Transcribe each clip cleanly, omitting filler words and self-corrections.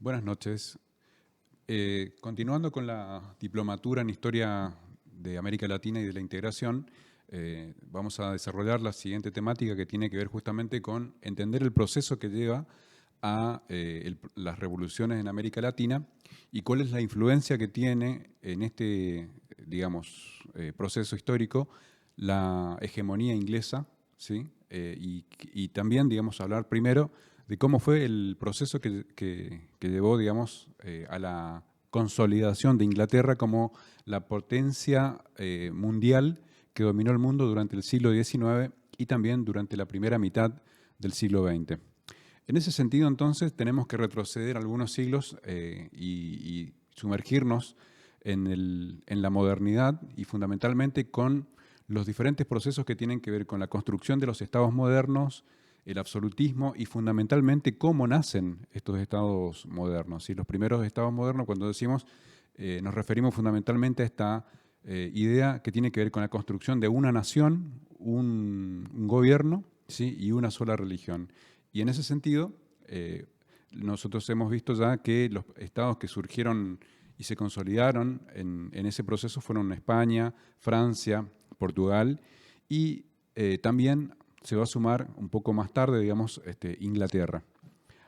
Buenas noches. Continuando con la diplomatura en Historia de América Latina y de la Integración, vamos a desarrollar la siguiente temática que tiene que ver justamente con entender el proceso que lleva a las revoluciones en América Latina y cuál es la influencia que tiene en este, digamos, proceso histórico la hegemonía inglesa, ¿sí? Y también, digamos, hablar primero de cómo fue el proceso que llevó, digamos, a la consolidación de Inglaterra como la potencia mundial que dominó el mundo durante el siglo XIX y también durante la primera mitad del siglo XX. En ese sentido, entonces, tenemos que retroceder algunos siglos y sumergirnos en la modernidad y fundamentalmente con los diferentes procesos que tienen que ver con la construcción de los estados modernos, el absolutismo y fundamentalmente cómo nacen estos estados modernos. Y los primeros estados modernos, cuando decimos, nos referimos fundamentalmente a esta idea que tiene que ver con la construcción de una nación, un gobierno, ¿sí? Y una sola religión. Y en ese sentido, nosotros hemos visto ya que los estados que surgieron y se consolidaron en ese proceso fueron España, Francia, Portugal y también se va a sumar un poco más tarde, digamos, Inglaterra.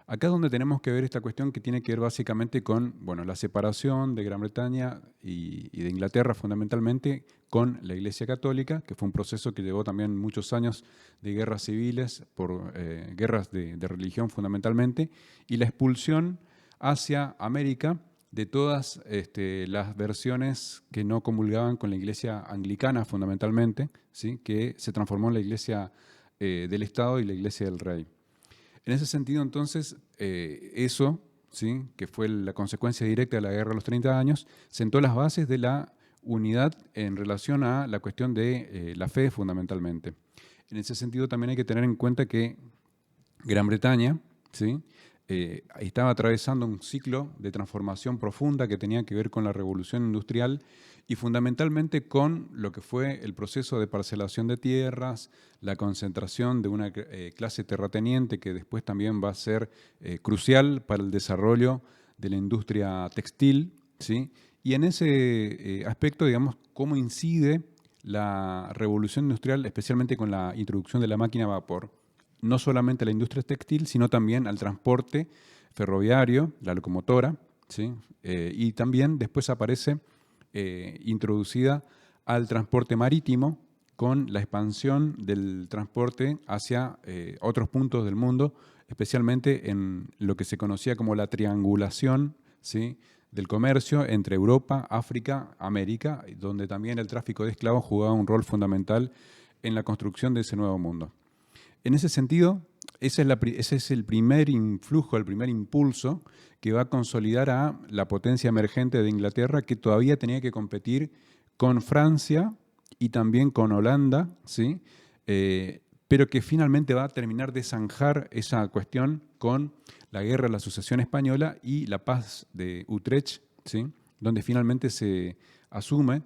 Acá es donde tenemos que ver esta cuestión que tiene que ver básicamente con bueno, la separación de Gran Bretaña y de Inglaterra fundamentalmente con la Iglesia Católica, que fue un proceso que llevó también muchos años de guerras civiles, por guerras de religión fundamentalmente, y la expulsión hacia América de todas las versiones que no comulgaban con la Iglesia anglicana fundamentalmente, ¿sí? Que se transformó en la Iglesia del Estado y la Iglesia del Rey. En ese sentido, entonces, eso, ¿sí? Que fue la consecuencia directa de la Guerra de los 30 años, sentó las bases de la unidad en relación a la cuestión de la fe fundamentalmente. En ese sentido, también hay que tener en cuenta que Gran Bretaña, ¿sí? Estaba atravesando un ciclo de transformación profunda que tenía que ver con la revolución industrial y fundamentalmente con lo que fue el proceso de parcelación de tierras, la concentración de una clase terrateniente que después también va a ser crucial para el desarrollo de la industria textil, ¿sí? Y en ese aspecto, digamos, cómo incide la revolución industrial, especialmente con la introducción de la máquina a vapor, no solamente a la industria textil, sino también al transporte ferroviario, la locomotora, ¿sí? Y también después aparece introducida al transporte marítimo con la expansión del transporte hacia otros puntos del mundo, especialmente en lo que se conocía como la triangulación, ¿sí? Del comercio entre Europa, África, América, donde también el tráfico de esclavos jugaba un rol fundamental en la construcción de ese nuevo mundo. En ese sentido, ese es el primer influjo, el primer impulso que va a consolidar a la potencia emergente de Inglaterra, que todavía tenía que competir con Francia y también con Holanda, ¿sí? Pero que finalmente va a terminar de zanjar esa cuestión con la guerra de la Sucesión Española y la paz de Utrecht, ¿sí? Donde finalmente se asume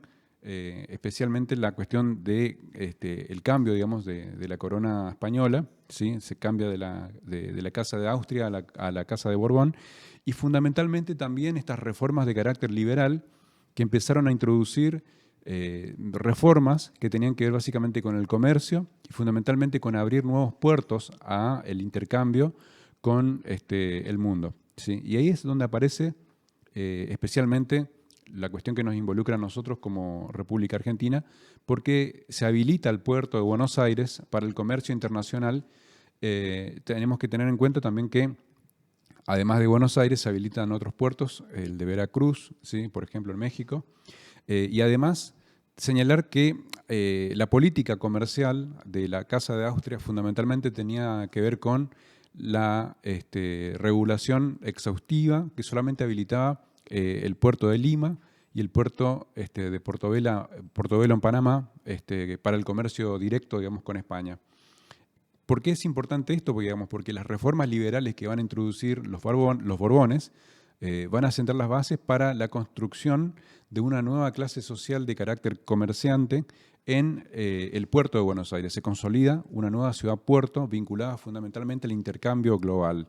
especialmente la cuestión de el cambio, digamos, de la corona española, ¿sí? Se cambia de la Casa de Austria a la Casa de Borbón, y fundamentalmente también estas reformas de carácter liberal que empezaron a introducir reformas que tenían que ver básicamente con el comercio y fundamentalmente con abrir nuevos puertos a el intercambio con el mundo, ¿sí? Y ahí es donde aparece especialmente la cuestión que nos involucra a nosotros como República Argentina, porque se habilita el puerto de Buenos Aires para el comercio internacional. Tenemos que tener en cuenta también que, además de Buenos Aires, se habilitan otros puertos, el de Veracruz, ¿sí? Por ejemplo, en México. Y además, señalar que la política comercial de la Casa de Austria fundamentalmente tenía que ver con la regulación exhaustiva que solamente habilitaba el puerto de Lima y el puerto de Portobelo en Panamá para el comercio directo, digamos, con España. ¿Por qué es importante esto? Porque, digamos, porque las reformas liberales que van a introducir los Borbones van a sentar las bases para la construcción de una nueva clase social de carácter comerciante en el puerto de Buenos Aires. Se consolida una nueva ciudad-puerto vinculada fundamentalmente al intercambio global.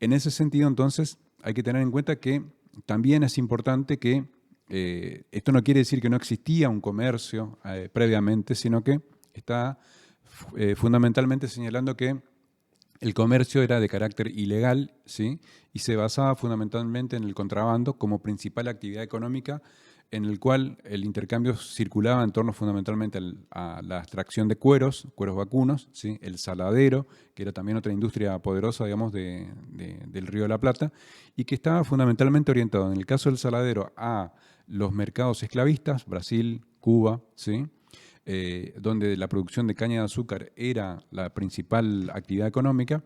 En ese sentido, entonces, hay que tener en cuenta que también es importante que esto no quiere decir que no existía un comercio previamente, sino que está fundamentalmente señalando que el comercio era de carácter ilegal, ¿sí? Y se basaba fundamentalmente en el contrabando como principal actividad económica, en el cual el intercambio circulaba en torno fundamentalmente a la extracción de cueros vacunos, ¿sí? El saladero, que era también otra industria poderosa, digamos, del Río de la Plata, y que estaba fundamentalmente orientado, en el caso del saladero, a los mercados esclavistas, Brasil, Cuba, ¿sí? Donde la producción de caña de azúcar era la principal actividad económica,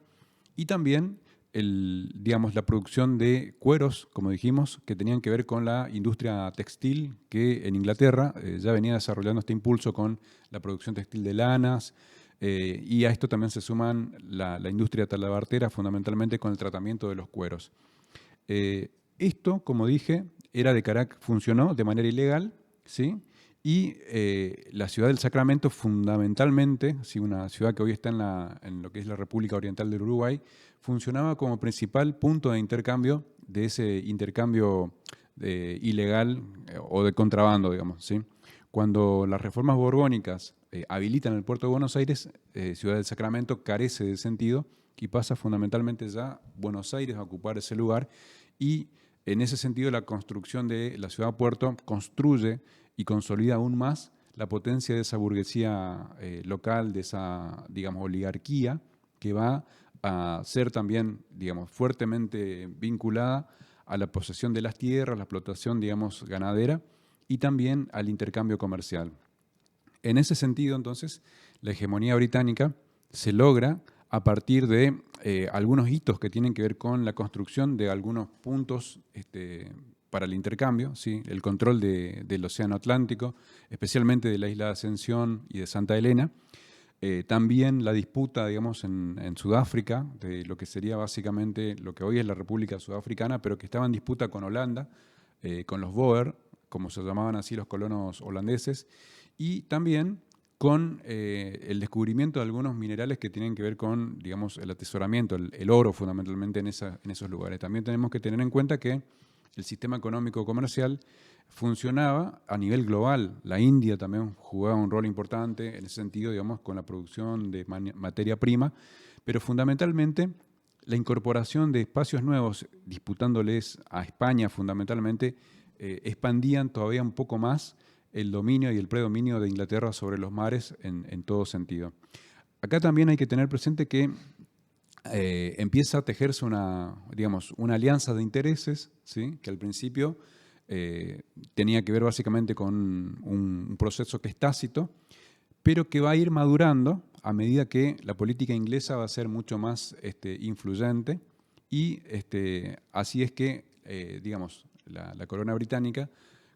y también digamos, la producción de cueros, como dijimos, que tenían que ver con la industria textil, que en Inglaterra ya venía desarrollando este impulso con la producción textil de lanas, y a esto también se suman la industria talabartera, fundamentalmente con el tratamiento de los cueros. Esto, como dije, funcionó de manera ilegal, ¿sí? Y la ciudad del Sacramento, fundamentalmente, ¿sí? Una ciudad que hoy está en lo que es la República Oriental del Uruguay, funcionaba como principal punto de intercambio de ese intercambio ilegal o de contrabando, digamos, ¿sí? Cuando las reformas borbónicas habilitan el puerto de Buenos Aires, Ciudad del Sacramento carece de sentido y pasa fundamentalmente ya Buenos Aires a ocupar ese lugar, y en ese sentido la construcción de la ciudad-puerto construye y consolida aún más la potencia de esa burguesía local, de esa, digamos, oligarquía, que va a ser también, digamos, fuertemente vinculada a la posesión de las tierras, la explotación, digamos, ganadera, y también al intercambio comercial. En ese sentido, entonces, la hegemonía británica se logra a partir de algunos hitos que tienen que ver con la construcción de algunos puntos para el intercambio, ¿sí? El control del Océano Atlántico, especialmente de la isla de Ascensión y de Santa Elena. También la disputa, digamos, en Sudáfrica, de lo que sería básicamente lo que hoy es la República Sudafricana, pero que estaba en disputa con Holanda, con los Boer, como se llamaban así los colonos holandeses, y también con el descubrimiento de algunos minerales que tienen que ver con, digamos, el atesoramiento, el oro fundamentalmente en esos lugares. También tenemos que tener en cuenta que el sistema económico comercial funcionaba a nivel global. La India también jugaba un rol importante en ese sentido, digamos, con la producción de materia prima, pero fundamentalmente la incorporación de espacios nuevos, disputándoles a España fundamentalmente, expandían todavía un poco más el dominio y el predominio de Inglaterra sobre los mares en todo sentido. Acá también hay que tener presente que empieza a tejerse digamos, una alianza de intereses, ¿sí? Que al principio tenía que ver básicamente con un proceso que es tácito, pero que va a ir madurando a medida que la política inglesa va a ser mucho más influyente, y así es que, digamos, la corona británica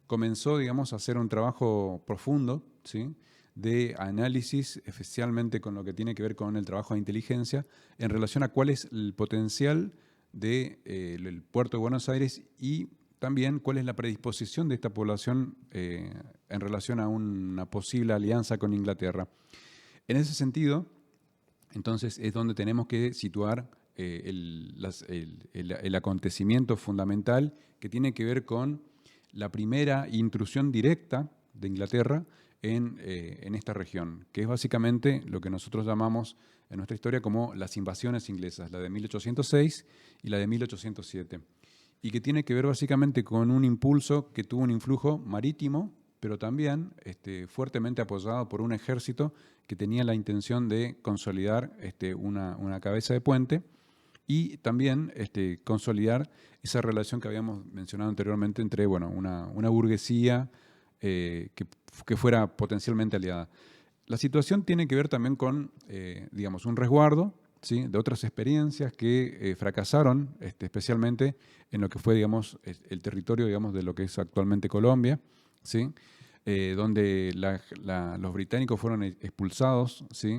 comenzó, digamos, a hacer un trabajo profundo, ¿sí? De análisis, especialmente con lo que tiene que ver con el trabajo de inteligencia, en relación a cuál es el potencial del puerto de Buenos Aires, y también cuál es la predisposición de esta población en relación a una posible alianza con Inglaterra. En ese sentido, entonces, es donde tenemos que situar el acontecimiento fundamental que tiene que ver con la primera intrusión directa de Inglaterra en esta región, que es básicamente lo que nosotros llamamos en nuestra historia como las invasiones inglesas, la de 1806 y la de 1807, y que tiene que ver básicamente con un impulso que tuvo un influjo marítimo, pero también fuertemente apoyado por un ejército que tenía la intención de consolidar una cabeza de puente, y también consolidar esa relación que habíamos mencionado anteriormente entre una burguesía que fuera potencialmente aliada. La situación tiene que ver también con, digamos, un resguardo, ¿sí? De otras experiencias que fracasaron, especialmente en lo que fue, digamos, el territorio, digamos, de lo que es actualmente Colombia, ¿sí? Donde los británicos fueron expulsados, ¿sí?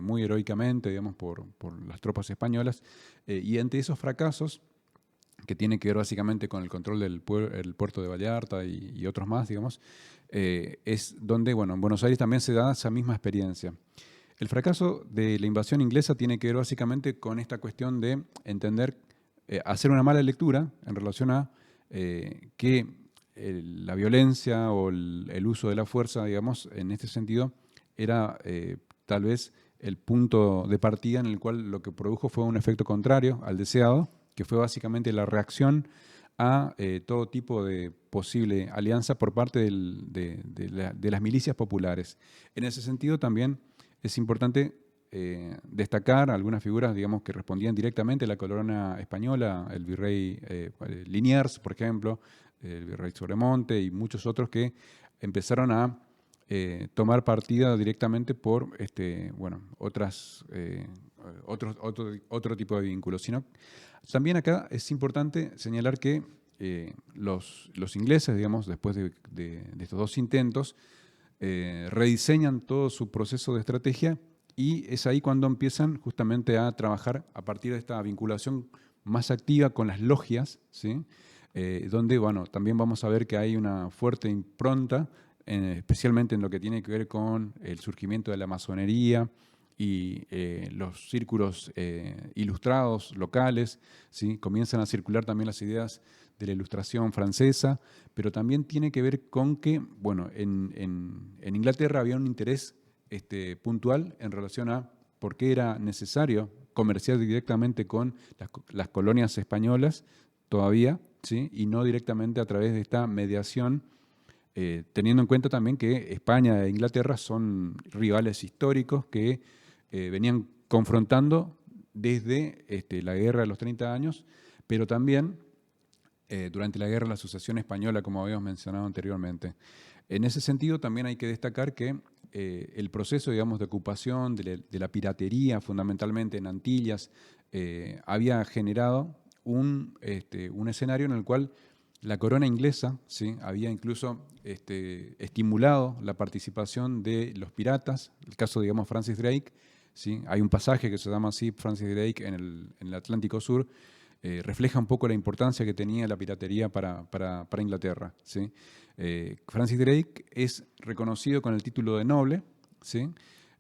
Muy heroicamente, digamos, por las tropas españolas, y ante esos fracasos, que tienen que ver básicamente con el control del puerto de Vallarta y otros más, digamos, es donde, bueno, en Buenos Aires también se da esa misma experiencia. El fracaso de la invasión inglesa tiene que ver básicamente con esta cuestión de entender hacer una mala lectura en relación a que la violencia o el uso de la fuerza, digamos, en este sentido, era tal vez el punto de partida en el cual lo que produjo fue un efecto contrario al deseado, que fue básicamente la reacción a todo tipo de posible alianza por parte de las milicias populares. En ese sentido también es importante destacar algunas figuras, digamos, que respondían directamente a la corona española, el virrey Liniers, por ejemplo, el virrey Sobremonte y muchos otros que empezaron a tomar partida directamente por otro tipo de vínculos. También acá es importante señalar que los ingleses, digamos, después de estos dos intentos, rediseñan todo su proceso de estrategia y es ahí cuando empiezan justamente a trabajar a partir de esta vinculación más activa con las logias, ¿sí? Donde, bueno, también vamos a ver que hay una fuerte impronta, especialmente en lo que tiene que ver con el surgimiento de la masonería y los círculos ilustrados locales, ¿sí? Comienzan a circular también las ideas de la Ilustración francesa, pero también tiene que ver con que, bueno, en Inglaterra había un interés puntual en relación a por qué era necesario comerciar directamente con las colonias españolas todavía, ¿sí? Y no directamente a través de esta mediación, teniendo en cuenta también que España e Inglaterra son rivales históricos que venían confrontando desde la Guerra de los 30 años, pero también durante la Guerra de la Sucesión Española, como habíamos mencionado anteriormente. En ese sentido, también hay que destacar que el proceso, digamos, de ocupación de la piratería, fundamentalmente en Antillas, había generado un escenario en el cual la corona inglesa, ¿sí? Había incluso estimulado la participación de los piratas, el caso, digamos, Francis Drake, ¿sí? Hay un pasaje que se llama así, Francis Drake, en el Atlántico Sur, refleja un poco la importancia que tenía la piratería para Inglaterra, ¿sí? Francis Drake es reconocido con el título de noble, ¿sí?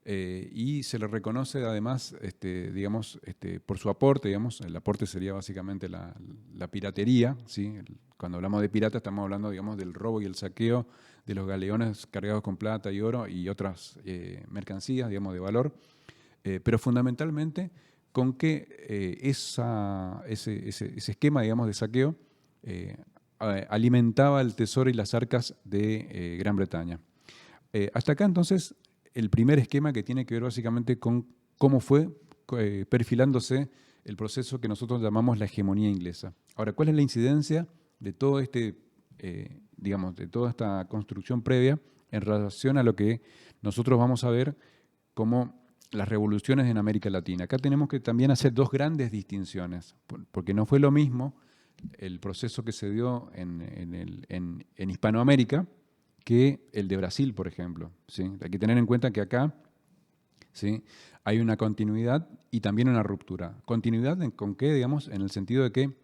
Y se le reconoce además, digamos, por su aporte, digamos, el aporte sería básicamente la piratería, ¿sí? Cuando hablamos de pirata estamos hablando, digamos, del robo y el saqueo de los galeones cargados con plata y oro y otras mercancías, digamos, de valor, pero fundamentalmente con que ese esquema, digamos, de saqueo alimentaba el tesoro y las arcas de Gran Bretaña. Hasta acá, entonces, el primer esquema que tiene que ver básicamente con cómo fue perfilándose el proceso que nosotros llamamos la hegemonía inglesa. Ahora, ¿cuál es la incidencia de todo digamos, de toda esta construcción previa en relación a lo que nosotros vamos a ver como las revoluciones en América Latina? Acá tenemos que también hacer dos grandes distinciones, porque no fue lo mismo el proceso que se dio en Hispanoamérica que el de Brasil, por ejemplo, ¿sí? Hay que tener en cuenta que acá, ¿sí?, hay una continuidad y también una ruptura. ¿Continuidad con qué? Digamos, en el sentido de que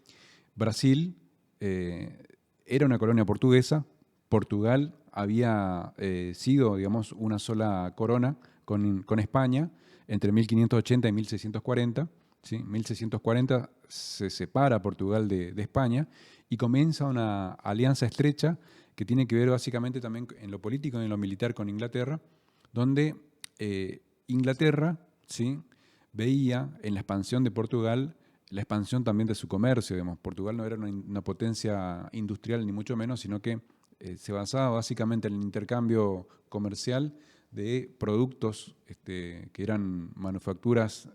Brasil era una colonia portuguesa, Portugal había sido, digamos, una sola corona con España entre 1580 y 1640. ¿Sí? 1640 se separa Portugal de España y comienza una alianza estrecha que tiene que ver básicamente también en lo político y en lo militar con Inglaterra, donde Inglaterra, ¿sí?, veía en la expansión de Portugal la expansión también de su comercio. Digamos. Portugal no era una potencia industrial ni mucho menos, sino que se basaba básicamente en el intercambio comercial de productos que eran manufacturas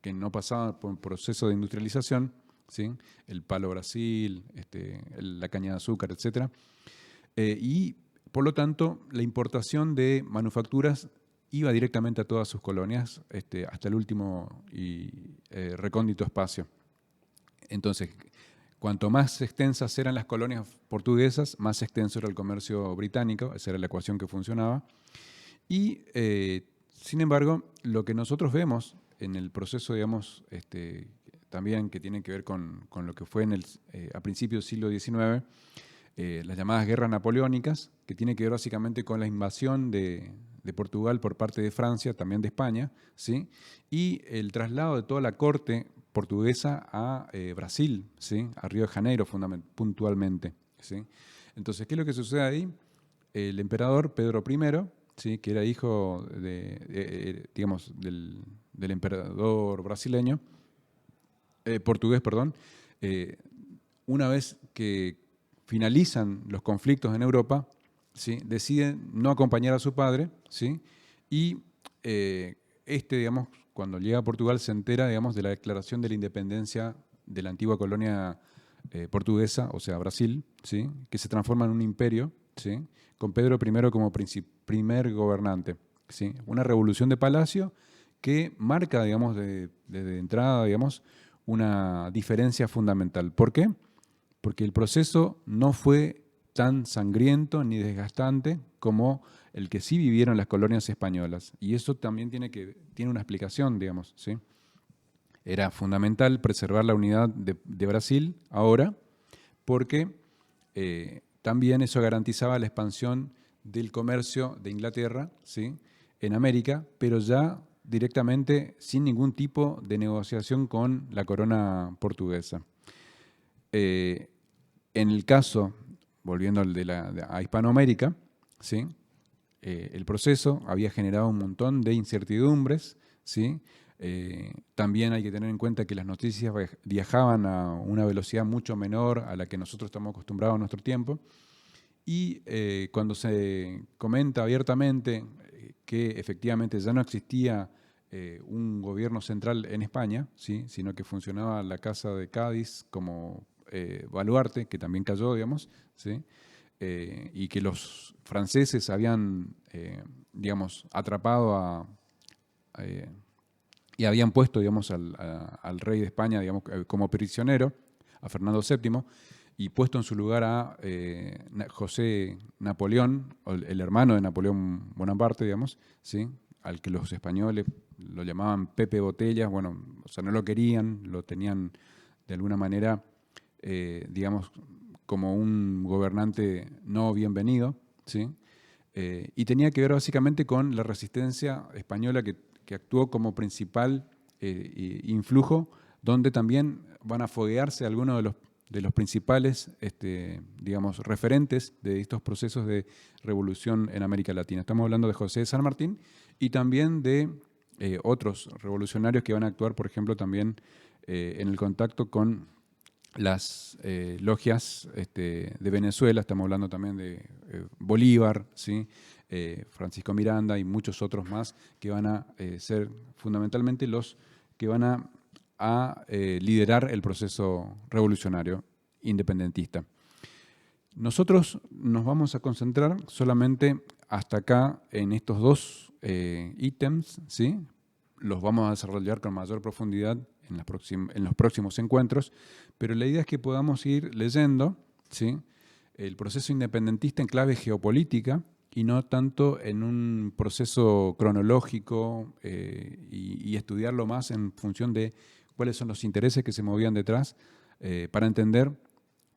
que no pasaban por un proceso de industrialización, ¿sí? El palo Brasil, la caña de azúcar, etc. Y por lo tanto, la importación de manufacturas iba directamente a todas sus colonias, hasta el último y recóndito espacio. Entonces, cuanto más extensas eran las colonias portuguesas, más extenso era el comercio británico, esa era la ecuación que funcionaba. Y, sin embargo, lo que nosotros vemos en el proceso, digamos, también que tiene que ver con lo que fue a principios del siglo XIX, las llamadas guerras napoleónicas, que tiene que ver básicamente con la invasión de Portugal por parte de Francia, también de España, ¿sí? Y el traslado de toda la corte portuguesa a Brasil, ¿sí? A Río de Janeiro puntualmente, ¿sí? Entonces, ¿qué es lo que sucede ahí? El emperador Pedro I, ¿sí? Que era hijo digamos, del emperador brasileño, portugués, perdón, una vez que finalizan los conflictos en Europa, ¿sí? Deciden no acompañar a su padre, ¿sí? Y digamos, cuando llega a Portugal se entera, digamos, de la declaración de la independencia de la antigua colonia portuguesa, o sea, Brasil, ¿sí? Que se transforma en un imperio, ¿sí? Con Pedro I como primer gobernante, ¿sí? Una revolución de palacio que marca, digamos, desde entrada, digamos, una diferencia fundamental. ¿Por qué? Porque el proceso no fue tan sangriento ni desgastante como el que sí vivieron las colonias españolas. Y eso también tiene una explicación, digamos, ¿sí? Era fundamental preservar la unidad de Brasil ahora, porque también eso garantizaba la expansión del comercio de Inglaterra, ¿sí? En América, pero ya directamente sin ningún tipo de negociación con la corona portuguesa. En el caso, volviendo al a Hispanoamérica, ¿sí? El proceso había generado un montón de incertidumbres, ¿sí? También hay que tener en cuenta que las noticias viajaban a una velocidad mucho menor a la que nosotros estamos acostumbrados en nuestro tiempo. Y cuando se comenta abiertamente que efectivamente ya no existía un gobierno central en España, ¿sí? Sino que funcionaba la Casa de Cádiz como baluarte, que también cayó, digamos, ¿sí? Y que los franceses habían, digamos, atrapado y habían puesto, digamos, al rey de España, digamos, como prisionero, a Fernando VII, y puesto en su lugar a José Napoleón, el hermano de Napoleón Bonaparte, digamos, ¿sí? Al que los españoles lo llamaban Pepe Botellas, bueno, o sea, no lo querían, lo tenían de alguna manera, digamos, como un gobernante no bienvenido, ¿sí? Y tenía que ver básicamente con la resistencia española que actuó como principal influjo, donde también van a foguearse algunos de los principales, digamos, referentes de estos procesos de revolución en América Latina. Estamos hablando de José de San Martín y también de otros revolucionarios que van a actuar, por ejemplo, también en el contacto con las logias de Venezuela. Estamos hablando también de Bolívar, ¿sí? Francisco Miranda y muchos otros más que van a ser fundamentalmente los que van a liderar el proceso revolucionario independentista. Nosotros nos vamos a concentrar solamente hasta acá en estos dos ítems, ¿sí? Los vamos a desarrollar con mayor profundidad en los próximos encuentros, pero la idea es que podamos ir leyendo, ¿sí? El proceso independentista en clave geopolítica y no tanto en un proceso cronológico y estudiarlo más en función de cuáles son los intereses que se movían detrás para entender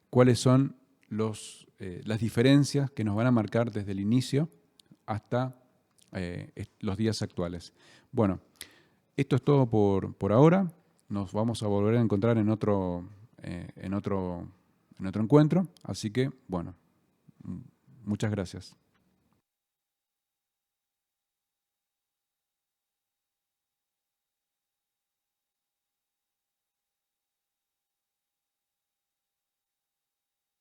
cuáles son las diferencias que nos van a marcar desde el inicio hasta los días actuales. Bueno, esto es todo por ahora. Nos vamos a volver a encontrar en otro encuentro. Así que, bueno, muchas gracias.